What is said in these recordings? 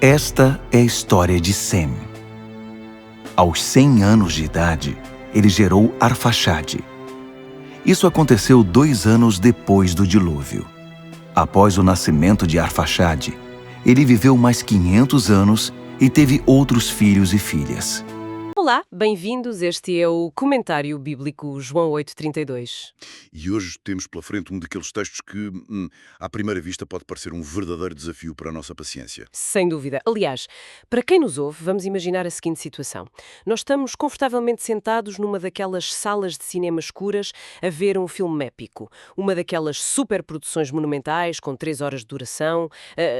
Esta é a história de Sem. Aos 100 anos de idade, ele gerou Arfaxade. Isso aconteceu 2 anos depois do dilúvio. Após o nascimento de Arfaxade, ele viveu mais 500 anos e teve outros filhos e filhas. Olá, bem-vindos. Este é o Comentário Bíblico João 8:32. E hoje temos pela frente um daqueles textos que, à primeira vista, pode parecer um verdadeiro desafio para a nossa paciência. Sem dúvida. Aliás, para quem nos ouve, vamos imaginar a seguinte situação. Nós estamos confortavelmente sentados numa daquelas salas de cinema escuras a ver um filme épico. Uma daquelas superproduções monumentais com 3 horas de duração,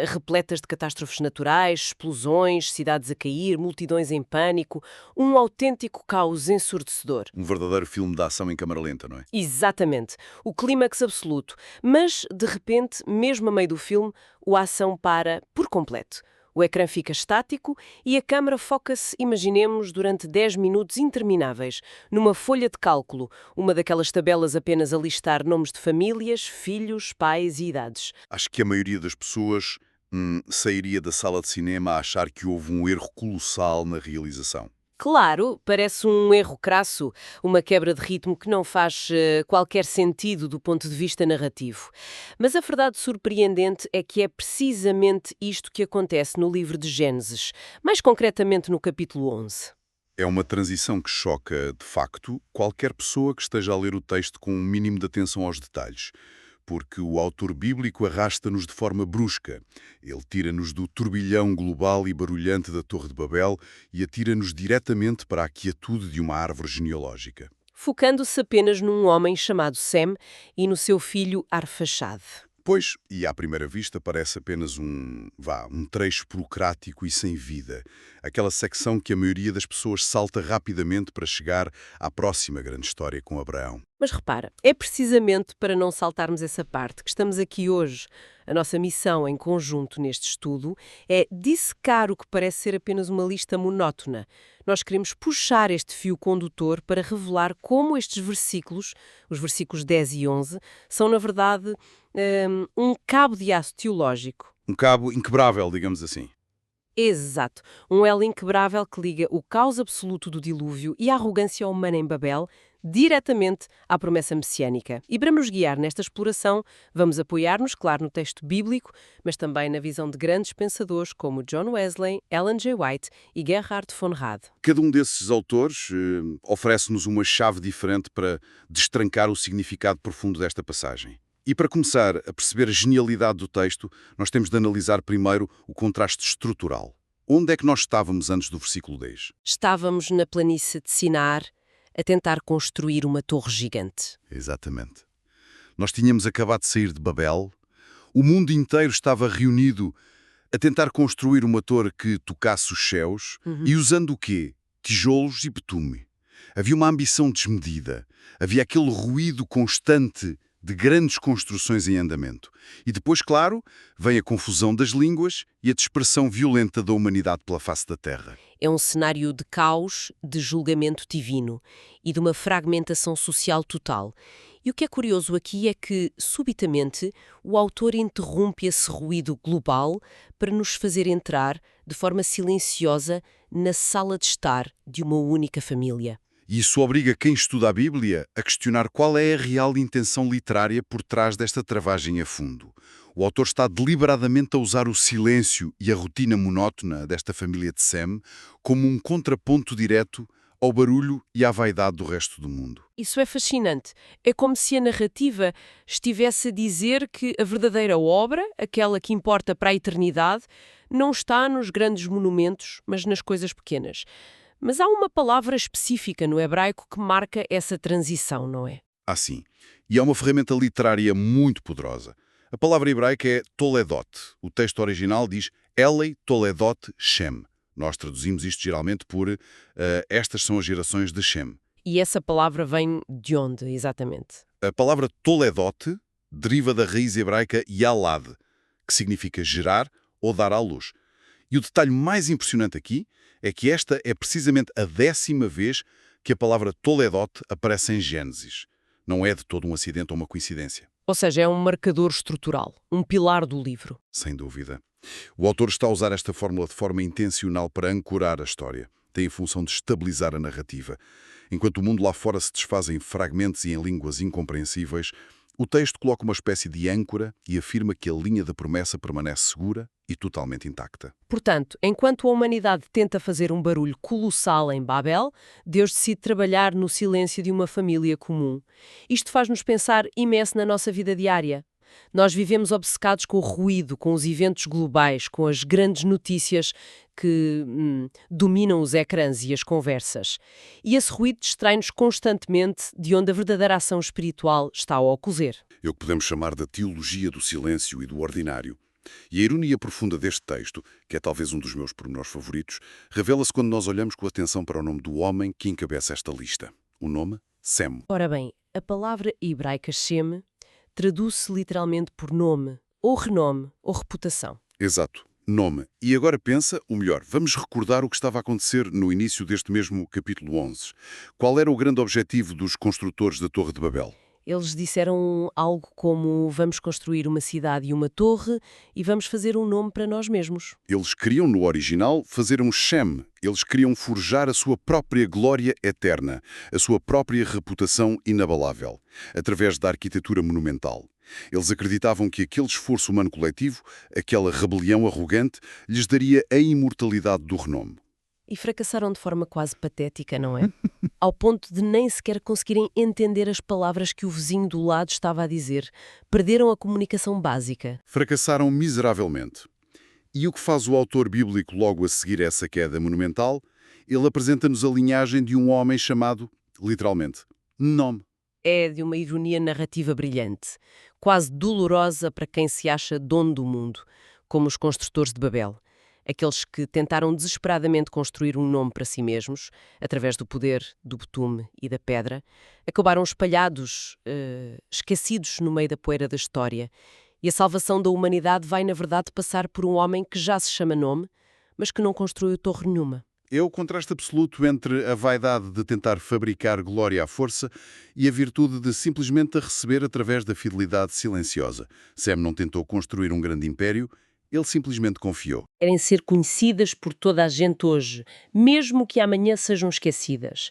repletas de catástrofes naturais, explosões, cidades a cair, multidões em pânico, um autêntico caos ensurdecedor. Um verdadeiro filme de ação em câmara lenta, não é? Exatamente. O clímax absoluto. Mas, de repente, mesmo a meio do filme, a ação para por completo. O ecrã fica estático e a câmara foca-se, imaginemos, durante 10 minutos intermináveis, numa folha de cálculo, uma daquelas tabelas apenas a listar nomes de famílias, filhos, pais e idades. Acho que a maioria das pessoas sairia da sala de cinema a achar que houve um erro colossal na realização. Claro, parece um erro crasso, uma quebra de ritmo que não faz qualquer sentido do ponto de vista narrativo. Mas a verdade surpreendente é que é precisamente isto que acontece no livro de Gênesis, mais concretamente no capítulo 11. É uma transição que choca, de facto, qualquer pessoa que esteja a ler o texto com um mínimo de atenção aos detalhes. Porque o autor bíblico arrasta-nos de forma brusca. Ele tira-nos do turbilhão global e barulhante da Torre de Babel e atira-nos diretamente para a quietude de uma árvore genealógica. Focando-se apenas num homem chamado Sem e no seu filho Arfaxade. Pois, e à primeira vista parece apenas um trecho burocrático e sem vida. Aquela secção que a maioria das pessoas salta rapidamente para chegar à próxima grande história com Abraão. Mas repara, é precisamente para não saltarmos essa parte que estamos aqui hoje. A nossa missão em conjunto neste estudo é dissecar o que parece ser apenas uma lista monótona. Nós queremos puxar este fio condutor para revelar como estes versículos, os versículos 10 e 11, são, na verdade, um cabo de aço teológico. Um cabo inquebrável, digamos assim. Exato. Um elo inquebrável que liga o caos absoluto do dilúvio e a arrogância humana em Babel diretamente à promessa messiânica. E para nos guiar nesta exploração, vamos apoiar-nos, claro, no texto bíblico, mas também na visão de grandes pensadores como John Wesley, Ellen G. White e Gerhard von Rad. Cada um desses autores oferece-nos uma chave diferente para destrancar o significado profundo desta passagem. E para começar a perceber a genialidade do texto, nós temos de analisar primeiro o contraste estrutural. Onde é que nós estávamos antes do versículo 10? Estávamos na planície de Sinar a tentar construir uma torre gigante. Exatamente. Nós tínhamos acabado de sair de Babel, o mundo inteiro estava reunido a tentar construir uma torre que tocasse os céus e usando o quê? Tijolos e betume. Havia uma ambição desmedida, havia aquele ruído constante de grandes construções em andamento. E depois, claro, vem a confusão das línguas e a dispersão violenta da humanidade pela face da Terra. É um cenário de caos, de julgamento divino e de uma fragmentação social total. E o que é curioso aqui é que, subitamente, o autor interrompe esse ruído global para nos fazer entrar, de forma silenciosa, na sala de estar de uma única família. E isso obriga quem estuda a Bíblia a questionar qual é a real intenção literária por trás desta travagem a fundo. O autor está deliberadamente a usar o silêncio e a rotina monótona desta família de Sem como um contraponto direto ao barulho e à vaidade do resto do mundo. Isso é fascinante. É como se a narrativa estivesse a dizer que a verdadeira obra, aquela que importa para a eternidade, não está nos grandes monumentos, mas nas coisas pequenas. Mas há uma palavra específica no hebraico que marca essa transição, não é? Ah, sim. E é uma ferramenta literária muito poderosa. A palavra hebraica é toledot. O texto original diz Elei toledot Shem. Nós traduzimos isto geralmente por estas são as gerações de Shem. E essa palavra vem de onde, exatamente? A palavra toledot deriva da raiz hebraica yalad, que significa gerar ou dar à luz. E o detalhe mais impressionante aqui é que esta é precisamente a 10ª vez que a palavra Toledot aparece em Gênesis. Não é de todo um acidente ou uma coincidência. Ou seja, é um marcador estrutural, um pilar do livro. Sem dúvida. O autor está a usar esta fórmula de forma intencional para ancorar a história. Tem a função de estabilizar a narrativa. Enquanto o mundo lá fora se desfaz em fragmentos e em línguas incompreensíveis, o texto coloca uma espécie de âncora e afirma que a linha da promessa permanece segura e totalmente intacta. Portanto, enquanto a humanidade tenta fazer um barulho colossal em Babel, Deus decide trabalhar no silêncio de uma família comum. Isto faz-nos pensar imenso na nossa vida diária. Nós vivemos obcecados com o ruído, com os eventos globais, com as grandes notícias que dominam os ecrãs e as conversas. E esse ruído distrai-nos constantemente de onde a verdadeira ação espiritual está a ocorrer. É o que podemos chamar da teologia do silêncio e do ordinário. E a ironia profunda deste texto, que é talvez um dos meus pormenores favoritos, revela-se quando nós olhamos com atenção para o nome do homem que encabeça esta lista. O nome? Sem. Ora bem, a palavra hebraica Shem traduz-se literalmente por nome, ou renome, ou reputação. Exato. Nome. E agora pensa, ou melhor, vamos recordar o que estava a acontecer no início deste mesmo capítulo 11. Qual era o grande objetivo dos construtores da Torre de Babel? Eles disseram algo como: vamos construir uma cidade e uma torre e vamos fazer um nome para nós mesmos. Eles queriam, no original, fazer um Shem. Eles queriam forjar a sua própria glória eterna, a sua própria reputação inabalável, através da arquitetura monumental. Eles acreditavam que aquele esforço humano coletivo, aquela rebelião arrogante, lhes daria a imortalidade do renome. E fracassaram de forma quase patética, não é? Ao ponto de nem sequer conseguirem entender as palavras que o vizinho do lado estava a dizer. Perderam a comunicação básica. Fracassaram miseravelmente. E o que faz o autor bíblico logo a seguir essa queda monumental? Ele apresenta-nos a linhagem de um homem chamado, literalmente, Nome. É de uma ironia narrativa brilhante, quase dolorosa para quem se acha dono do mundo, como os construtores de Babel. Aqueles que tentaram desesperadamente construir um nome para si mesmos, através do poder do betume e da pedra, acabaram espalhados, esquecidos no meio da poeira da história. E a salvação da humanidade vai, na verdade, passar por um homem que já se chama Nome, mas que não construiu torre nenhuma. É o contraste absoluto entre a vaidade de tentar fabricar glória à força e a virtude de simplesmente a receber através da fidelidade silenciosa. Sem não tentou construir um grande império, ele simplesmente confiou. Querem ser conhecidas por toda a gente hoje, mesmo que amanhã sejam esquecidas.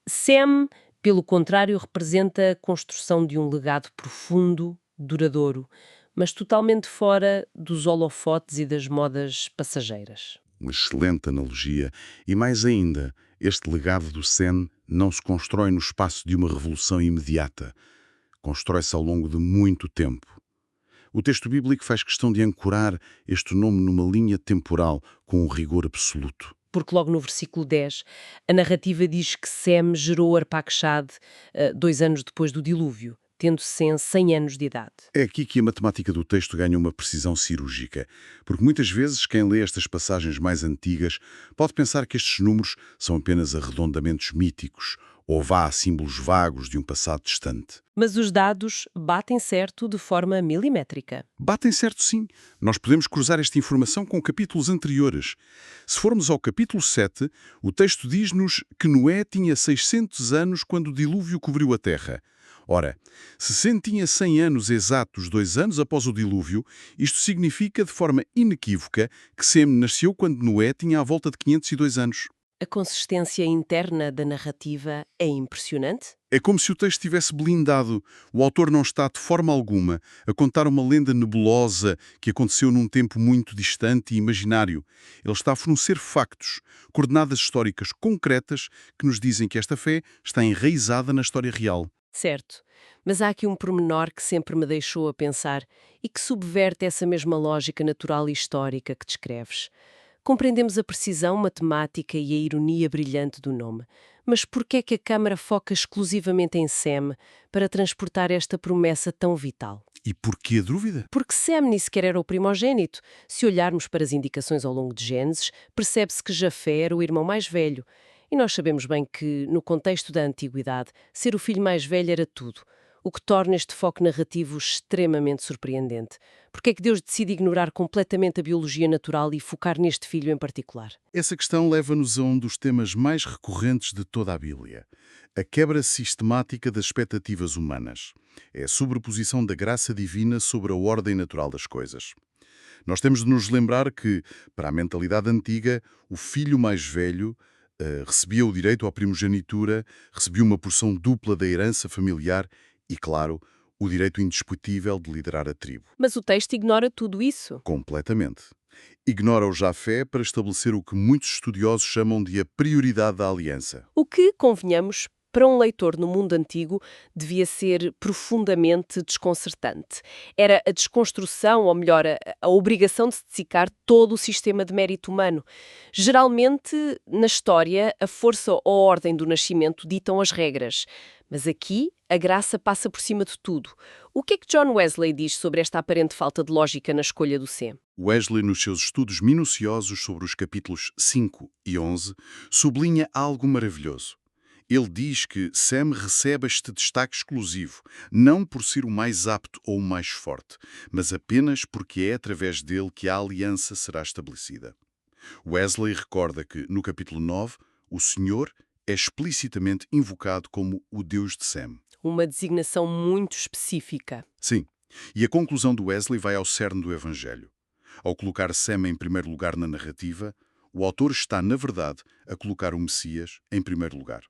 Sem, pelo contrário, representa a construção de um legado profundo, duradouro, mas totalmente fora dos holofotes e das modas passageiras. Uma excelente analogia. E mais ainda, este legado do Sem não se constrói no espaço de uma revolução imediata. Constrói-se ao longo de muito tempo. O texto bíblico faz questão de ancorar este nome numa linha temporal com um rigor absoluto. Porque logo no versículo 10, a narrativa diz que Sem gerou Arpaxade 2 anos depois do dilúvio, tendo Sem 100 anos de idade. É aqui que a matemática do texto ganha uma precisão cirúrgica, porque muitas vezes quem lê estas passagens mais antigas pode pensar que estes números são apenas arredondamentos míticos ou símbolos vagos de um passado distante. Mas os dados batem certo de forma milimétrica. Batem certo, sim. Nós podemos cruzar esta informação com capítulos anteriores. Se formos ao capítulo 7, o texto diz-nos que Noé tinha 600 anos quando o dilúvio cobriu a terra. Ora, se Sem tinha 100 anos exatos 2 anos após o dilúvio, isto significa de forma inequívoca que Sem nasceu quando Noé tinha à volta de 502 anos. A consistência interna da narrativa é impressionante. É como se o texto estivesse blindado. O autor não está, de forma alguma, a contar uma lenda nebulosa que aconteceu num tempo muito distante e imaginário. Ele está a fornecer factos, coordenadas históricas concretas que nos dizem que esta fé está enraizada na história real. Certo, mas há aqui um pormenor que sempre me deixou a pensar e que subverte essa mesma lógica natural e histórica que descreves. Compreendemos a precisão matemática e a ironia brilhante do nome, mas por que é que a Câmara foca exclusivamente em Sem para transportar esta promessa tão vital? E porquê a dúvida? Porque Sem nem sequer era o primogênito. Se olharmos para as indicações ao longo de Gênesis, percebe-se que Jafé era o irmão mais velho. E nós sabemos bem que, no contexto da antiguidade, ser o filho mais velho era tudo, o que torna este foco narrativo extremamente surpreendente. Porque é que Deus decide ignorar completamente a biologia natural e focar neste filho em particular? Essa questão leva-nos a um dos temas mais recorrentes de toda a Bíblia. A quebra sistemática das expectativas humanas. É a sobreposição da graça divina sobre a ordem natural das coisas. Nós temos de nos lembrar que, para a mentalidade antiga, o filho mais velho recebia o direito à primogenitura, recebia uma porção dupla da herança familiar e, claro, o direito indiscutível de liderar a tribo. Mas o texto ignora tudo isso. Completamente. Ignora o Jafé para estabelecer o que muitos estudiosos chamam de a prioridade da aliança. O que, convenhamos, para um leitor no mundo antigo, devia ser profundamente desconcertante. Era a desconstrução, ou melhor, a obrigação de se dissecar todo o sistema de mérito humano. Geralmente, na história, a força ou a ordem do nascimento ditam as regras. Mas aqui, a graça passa por cima de tudo. O que é que John Wesley diz sobre esta aparente falta de lógica na escolha do Sem? Wesley, nos seus estudos minuciosos sobre os capítulos 5 e 11, sublinha algo maravilhoso. Ele diz que Sem recebe este destaque exclusivo, não por ser o mais apto ou o mais forte, mas apenas porque é através dele que a aliança será estabelecida. Wesley recorda que, no capítulo 9, o Senhor é explicitamente invocado como o Deus de Sem. Uma designação muito específica. Sim, e a conclusão do Wesley vai ao cerne do Evangelho. Ao colocar Sem em primeiro lugar na narrativa, o autor está, na verdade, a colocar o Messias em primeiro lugar.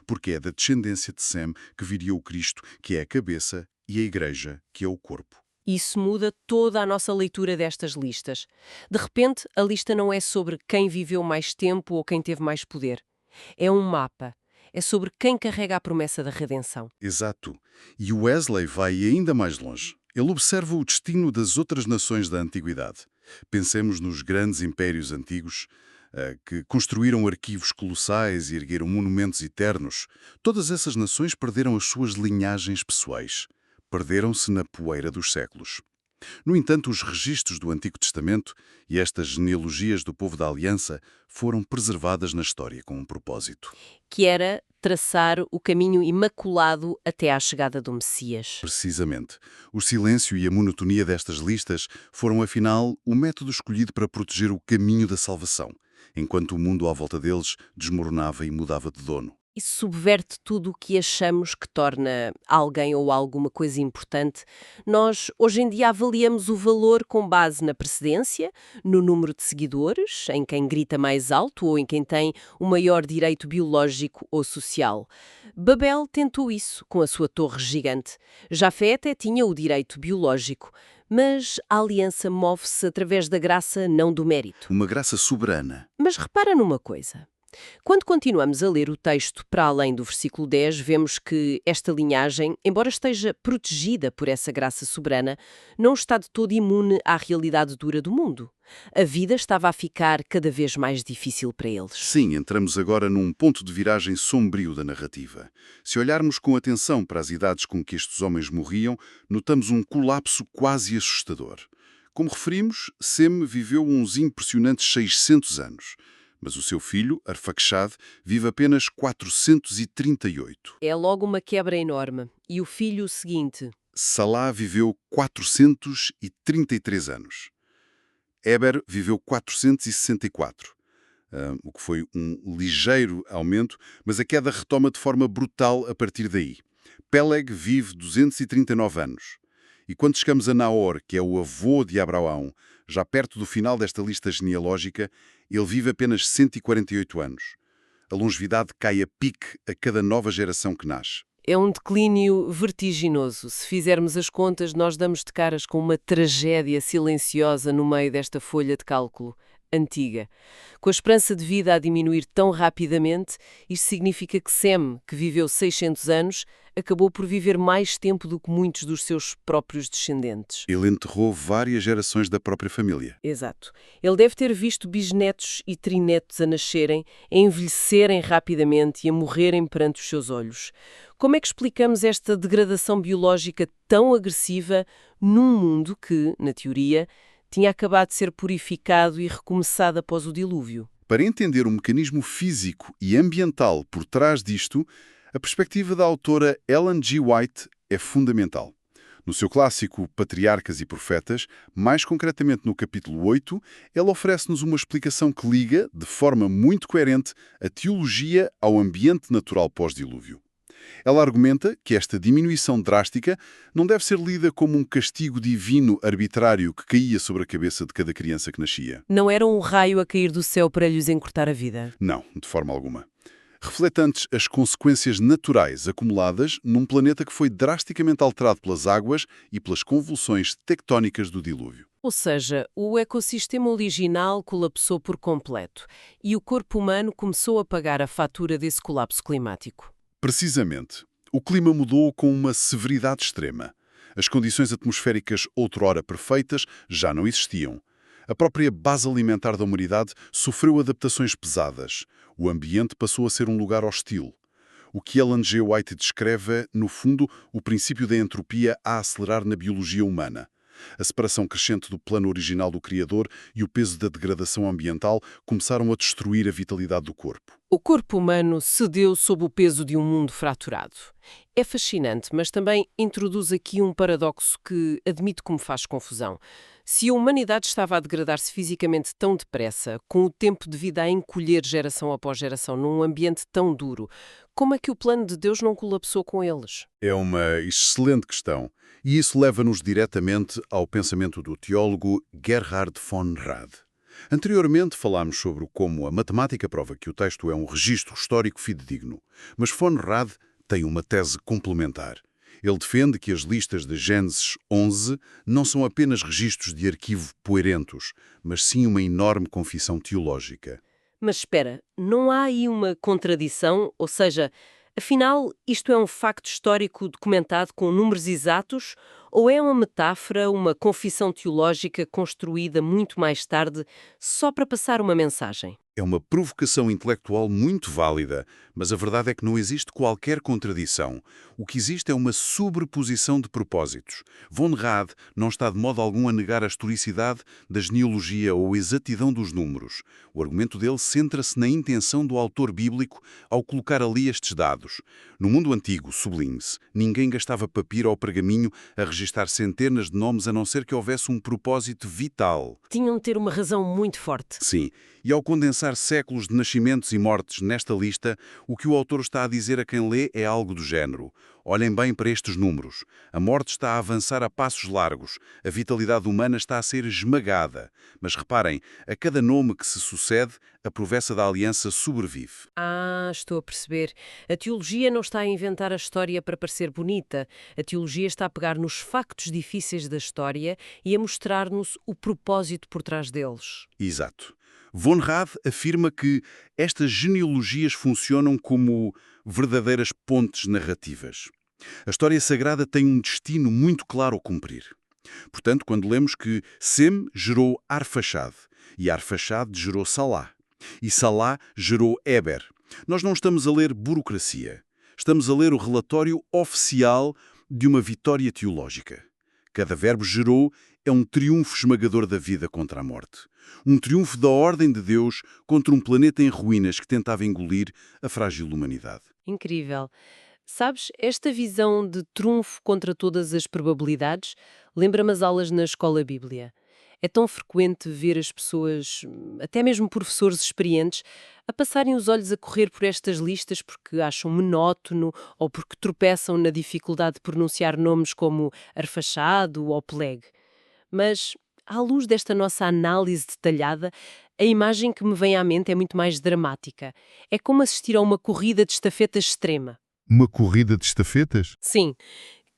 Porque é da descendência de Sem que viria o Cristo, que é a cabeça, e a Igreja, que é o corpo. Isso muda toda a nossa leitura destas listas. De repente, a lista não é sobre quem viveu mais tempo ou quem teve mais poder. É um mapa. É sobre quem carrega a promessa da redenção. Exato. E Wesley vai ainda mais longe. Ele observa o destino das outras nações da Antiguidade. Pensemos nos grandes impérios antigos, que construíram arquivos colossais e ergueram monumentos eternos. Todas essas nações perderam as suas linhagens pessoais. Perderam-se na poeira dos séculos. No entanto, os registros do Antigo Testamento e estas genealogias do povo da Aliança foram preservadas na história com um propósito. Que era traçar o caminho imaculado até à chegada do Messias. Precisamente. O silêncio e a monotonia destas listas foram, afinal, o método escolhido para proteger o caminho da salvação, enquanto o mundo à volta deles desmoronava e mudava de dono. Isso subverte tudo o que achamos que torna alguém ou alguma coisa importante. Nós, hoje em dia, avaliamos o valor com base na precedência, no número de seguidores, em quem grita mais alto ou em quem tem o maior direito biológico ou social. Babel tentou isso com a sua torre gigante. Jafé até tinha o direito biológico, mas a aliança move-se através da graça, não do mérito. Uma graça soberana. Mas repara numa coisa. Quando continuamos a ler o texto para além do versículo 10, vemos que esta linhagem, embora esteja protegida por essa graça soberana, não está de todo imune à realidade dura do mundo. A vida estava a ficar cada vez mais difícil para eles. Sim, entramos agora num ponto de viragem sombrio da narrativa. Se olharmos com atenção para as idades com que estes homens morriam, notamos um colapso quase assustador. Como referimos, Sem viveu uns impressionantes 600 anos. Mas o seu filho, Arfaxade, vive apenas 438. É logo uma quebra enorme. E o filho seguinte? Salá viveu 433 anos. Éber viveu 464, o que foi um ligeiro aumento, mas a queda retoma de forma brutal a partir daí. Peleg vive 239 anos. E quando chegamos a Naor, que é o avô de Abraão, já perto do final desta lista genealógica, ele vive apenas 148 anos. A longevidade cai a pique a cada nova geração que nasce. É um declínio vertiginoso. Se fizermos as contas, nós damos de caras com uma tragédia silenciosa no meio desta folha de cálculo antiga. Com a esperança de vida a diminuir tão rapidamente, isto significa que Sem, que viveu 600 anos, acabou por viver mais tempo do que muitos dos seus próprios descendentes. Ele enterrou várias gerações da própria família. Exato. Ele deve ter visto bisnetos e trinetos a nascerem, a envelhecerem rapidamente e a morrerem perante os seus olhos. Como é que explicamos esta degradação biológica tão agressiva num mundo que, na teoria, tinha acabado de ser purificado e recomeçado após o dilúvio? Para entender o mecanismo físico e ambiental por trás disto, a perspectiva da autora Ellen G. White é fundamental. No seu clássico Patriarcas e Profetas, mais concretamente no capítulo 8, ela oferece-nos uma explicação que liga, de forma muito coerente, a teologia ao ambiente natural pós-dilúvio. Ela argumenta que esta diminuição drástica não deve ser lida como um castigo divino arbitrário que caía sobre a cabeça de cada criança que nascia. Não era um raio a cair do céu para lhes encurtar a vida. Não, de forma alguma. Reflete antes as consequências naturais acumuladas num planeta que foi drasticamente alterado pelas águas e pelas convulsões tectónicas do dilúvio. Ou seja, o ecossistema original colapsou por completo e o corpo humano começou a pagar a fatura desse colapso climático. Precisamente. O clima mudou com uma severidade extrema. As condições atmosféricas outrora perfeitas já não existiam. A própria base alimentar da humanidade sofreu adaptações pesadas. O ambiente passou a ser um lugar hostil. O que Ellen G. White descreve é, no fundo, o princípio da entropia a acelerar na biologia humana. A separação crescente do plano original do Criador e o peso da degradação ambiental começaram a destruir a vitalidade do corpo. O corpo humano cedeu sob o peso de um mundo fraturado. É fascinante, mas também introduz aqui um paradoxo que admito que me faz confusão. Se a humanidade estava a degradar-se fisicamente tão depressa, com o tempo de vida a encolher geração após geração num ambiente tão duro, como é que o plano de Deus não colapsou com eles? É uma excelente questão. E isso leva-nos diretamente ao pensamento do teólogo Gerhard von Rad. Anteriormente falámos sobre como a matemática prova que o texto é um registro histórico fidedigno, mas von Rad tem uma tese complementar. Ele defende que as listas de Gênesis 11 não são apenas registros de arquivo poerentos, mas sim uma enorme confissão teológica. Mas espera, não há aí uma contradição? Ou seja, afinal, isto é um facto histórico documentado com números exatos ou é uma metáfora, uma confissão teológica construída muito mais tarde só para passar uma mensagem? É uma provocação intelectual muito válida, mas a verdade é que não existe qualquer contradição. O que existe é uma sobreposição de propósitos. Von Rad não está de modo algum a negar a historicidade da genealogia ou a exatidão dos números. O argumento dele centra-se na intenção do autor bíblico ao colocar ali estes dados. No mundo antigo, sublinhe-se, ninguém gastava papiro ou pergaminho a registar centenas de nomes a não ser que houvesse um propósito vital. Tinham de ter uma razão muito forte. Sim, e ao condensar séculos de nascimentos e mortes nesta lista, o que o autor está a dizer a quem lê é algo do género. Olhem bem para estes números. A morte está a avançar a passos largos. A vitalidade humana está a ser esmagada. Mas reparem, a cada nome que se sucede, a promessa da aliança sobrevive. Estou a perceber. A teologia não está a inventar a história para parecer bonita. A teologia está a pegar nos factos difíceis da história e a mostrar-nos o propósito por trás deles. Exato. Von Rad afirma que estas genealogias funcionam como verdadeiras pontes narrativas. A história sagrada tem um destino muito claro a cumprir. Portanto, quando lemos que Sem gerou Arfaxad e Arfaxad gerou Salá e Salá gerou Éber, nós não estamos a ler burocracia. Estamos a ler o relatório oficial de uma vitória teológica. Cada verbo gerou é um triunfo esmagador da vida contra a morte. Um triunfo da ordem de Deus contra um planeta em ruínas que tentava engolir a frágil humanidade. Incrível. Sabes, esta visão de trunfo contra todas as probabilidades lembra-me as aulas na escola bíblia. É tão frequente ver as pessoas, até mesmo professores experientes, a passarem os olhos a correr por estas listas porque acham monótono ou porque tropeçam na dificuldade de pronunciar nomes como Arfaxado ou Peleg. Mas, à luz desta nossa análise detalhada, a imagem que me vem à mente é muito mais dramática. É como assistir a uma corrida de estafetas extrema. Uma corrida de estafetas? Sim.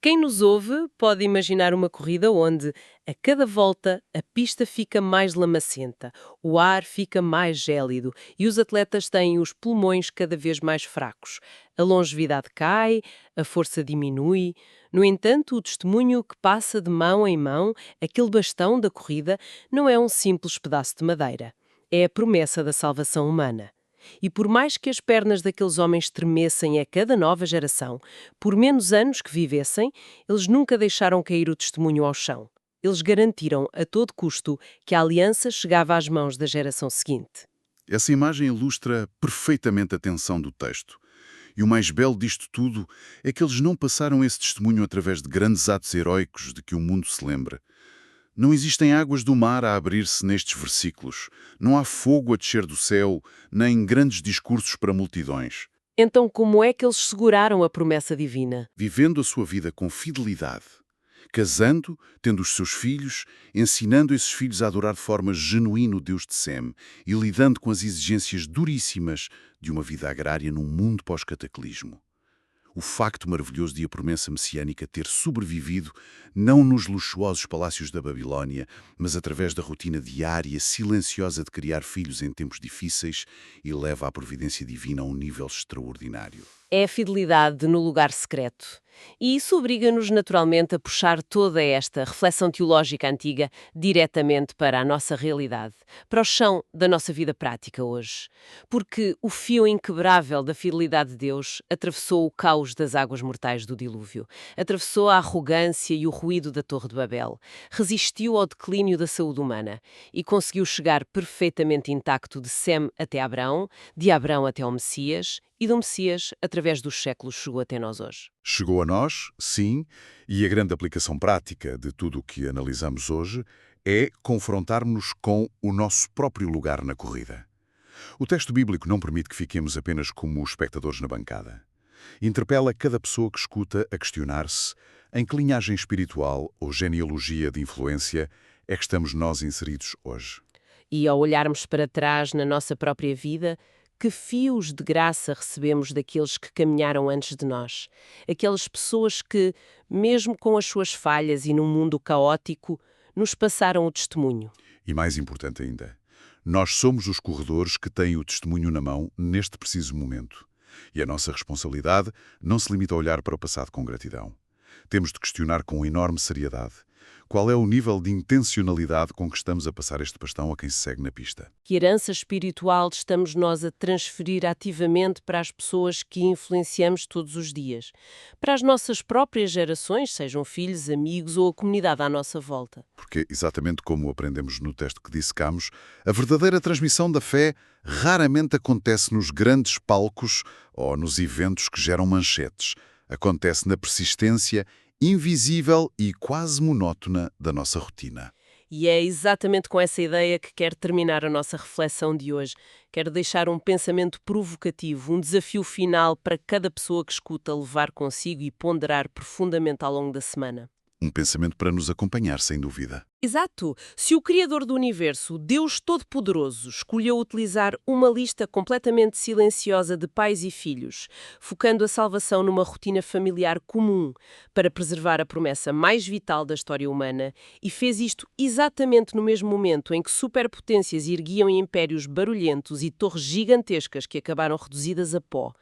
Quem nos ouve pode imaginar uma corrida onde, a cada volta, a pista fica mais lamacenta, o ar fica mais gélido e os atletas têm os pulmões cada vez mais fracos. A longevidade cai, a força diminui. No entanto, o testemunho que passa de mão em mão, aquele bastão da corrida, não é um simples pedaço de madeira. É a promessa da salvação humana. E por mais que as pernas daqueles homens tremessem a cada nova geração, por menos anos que vivessem, eles nunca deixaram cair o testemunho ao chão. Eles garantiram, a todo custo, que a aliança chegava às mãos da geração seguinte. Essa imagem ilustra perfeitamente a tensão do texto. E o mais belo disto tudo é que eles não passaram esse testemunho através de grandes atos heróicos de que o mundo se lembra. Não existem águas do mar a abrir-se nestes versículos. Não há fogo a descer do céu, nem grandes discursos para multidões. Então, como é que eles seguraram a promessa divina? Vivendo a sua vida com fidelidade, casando, tendo os seus filhos, ensinando esses filhos a adorar de forma genuína o Deus de Sem e lidando com as exigências duríssimas de uma vida agrária num mundo pós-cataclismo. O facto maravilhoso de a promessa messiânica ter sobrevivido não nos luxuosos palácios da Babilónia, mas através da rotina diária silenciosa de criar filhos em tempos difíceis e leva a providência divina a um nível extraordinário. É a fidelidade no lugar secreto. E isso obriga-nos naturalmente a puxar toda esta reflexão teológica antiga diretamente para a nossa realidade, para o chão da nossa vida prática hoje. Porque o fio inquebrável da fidelidade de Deus atravessou o caos das águas mortais do dilúvio, atravessou a arrogância e o ruído da Torre de Babel, resistiu ao declínio da saúde humana e conseguiu chegar perfeitamente intacto de Sem até Abraão, de Abraão até ao Messias, e do Messias, através dos séculos, chegou até nós hoje. Chegou a nós, sim, e a grande aplicação prática de tudo o que analisamos hoje é confrontarmos-nos com o nosso próprio lugar na corrida. O texto bíblico não permite que fiquemos apenas como espectadores na bancada. Interpela cada pessoa que escuta a questionar-se em que linhagem espiritual ou genealogia de influência é que estamos nós inseridos hoje. E ao olharmos para trás na nossa própria vida, que fios de graça recebemos daqueles que caminharam antes de nós? Aquelas pessoas que, mesmo com as suas falhas e num mundo caótico, nos passaram o testemunho. E mais importante ainda, nós somos os corredores que têm o testemunho na mão neste preciso momento. E a nossa responsabilidade não se limita a olhar para o passado com gratidão. Temos de questionar com enorme seriedade qual é o nível de intencionalidade com que estamos a passar este bastão a quem se segue na pista. Que herança espiritual estamos nós a transferir ativamente para as pessoas que influenciamos todos os dias? Para as nossas próprias gerações, sejam filhos, amigos ou a comunidade à nossa volta. Porque, exatamente como aprendemos no texto que dissecamos, a verdadeira transmissão da fé raramente acontece nos grandes palcos ou nos eventos que geram manchetes. Acontece na persistência invisível e quase monótona da nossa rotina. E é exatamente com essa ideia que quero terminar a nossa reflexão de hoje. Quero deixar um pensamento provocativo, um desafio final para cada pessoa que escuta levar consigo e ponderar profundamente ao longo da semana. Um pensamento para nos acompanhar, sem dúvida. Exato! Se o Criador do Universo, Deus Todo-Poderoso, escolheu utilizar uma lista completamente silenciosa de pais e filhos, focando a salvação numa rotina familiar comum para preservar a promessa mais vital da história humana, e fez isto exatamente no mesmo momento em que superpotências erguiam impérios barulhentos e torres gigantescas que acabaram reduzidas a pó,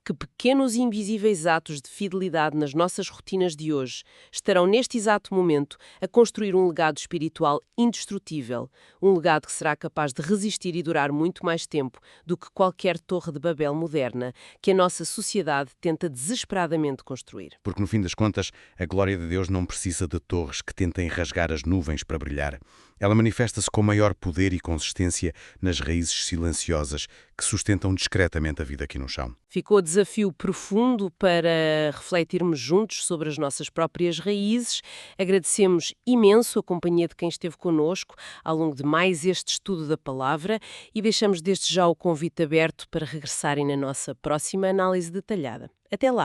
que pequenos e invisíveis atos de fidelidade nas nossas rotinas de hoje estarão neste exato momento a construir um legado espiritual indestrutível, um legado que será capaz de resistir e durar muito mais tempo do que qualquer torre de Babel moderna que a nossa sociedade tenta desesperadamente construir. Porque, no fim das contas, a glória de Deus não precisa de torres que tentem rasgar as nuvens para brilhar. Ela manifesta-se com maior poder e consistência nas raízes silenciosas que sustentam discretamente a vida aqui no chão. Ficou desafio profundo para refletirmos juntos sobre as nossas próprias raízes. Agradecemos imenso a companhia de quem esteve connosco ao longo de mais este estudo da palavra e deixamos desde já o convite aberto para regressarem na nossa próxima análise detalhada. Até lá!